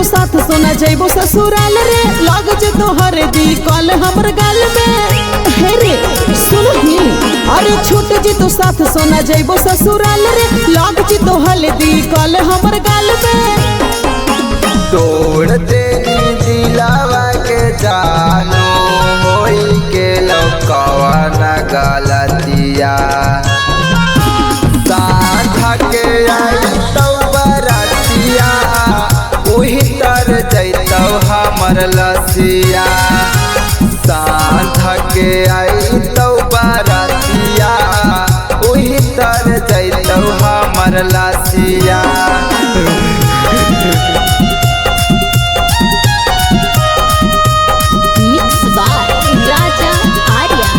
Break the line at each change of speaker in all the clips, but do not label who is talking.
तो साथ सोना जइबो ससुराल रे, लग जे तो हरदी कल हमर गाल में। हे रे सुनही, अरे छूट जी तो साथ सोना जइबो ससुराल रे, लग जी तो हल्दी कल हमर गाल में।
तोड़ दे दिलावा के जानो होई के लौकवा न गलतिया, साधा के आई तो बरातिया, वही तर जैतौ हमर लसिया। साधा के आई तो बरातिया, वही तर जैतौ हमर लसिया।
मिक्स बाय राजा आर्या।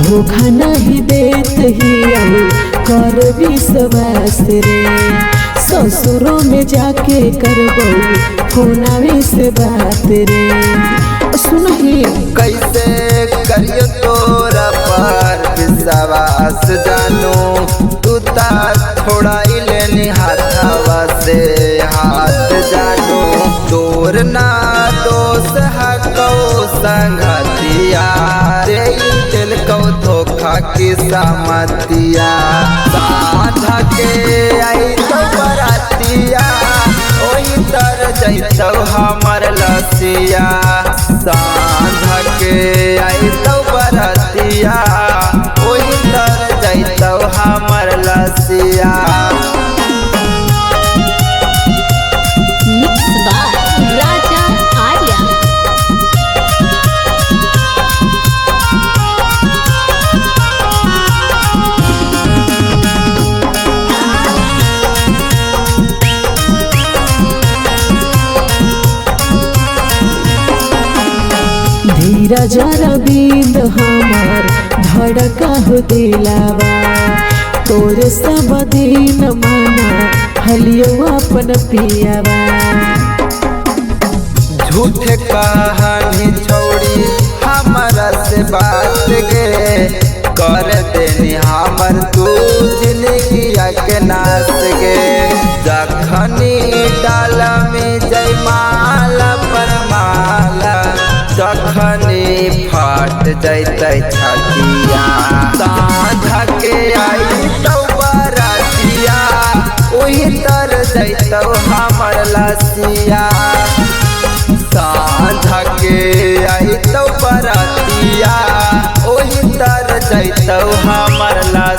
धोखा नहीं देत ही कर विश्वास रे, ससुरों में जाके करबो फोनावे से बात रे। सुनही
कैसे करियो तोरा पर विश्वास जानो, तू थोड़ा लेनी हाथवा से हाथ जानो। तोर ना दोष है कौ संगतिया, दिल कौ धोखा की सहमतिया। साधा के आई तो बरातिया, ओही तर जैतौ हमर लसिया। साधा के आई तो बरातिया, ओही तर जैतौ हमर लसिया।
मिक्स बाय राजा आर्या।
धीरज रविंद हमार धड़का हो दिलावा, तोरे सब दिन माना हलियो अपन पियावा।
झूठे कहानी छोड़ी हमारा से बात गे, कर देनी हमर तू जिंदगिया के नाश गे। जखनी डाला में जयमाला पर माला, जखनी फाट जैतै छतिया। साधा के आई तो बरातिया, वही तर जैतौ हमर लसिया। साधा के आई तो बरातिया, वही तर जैतौ हमर लसिया।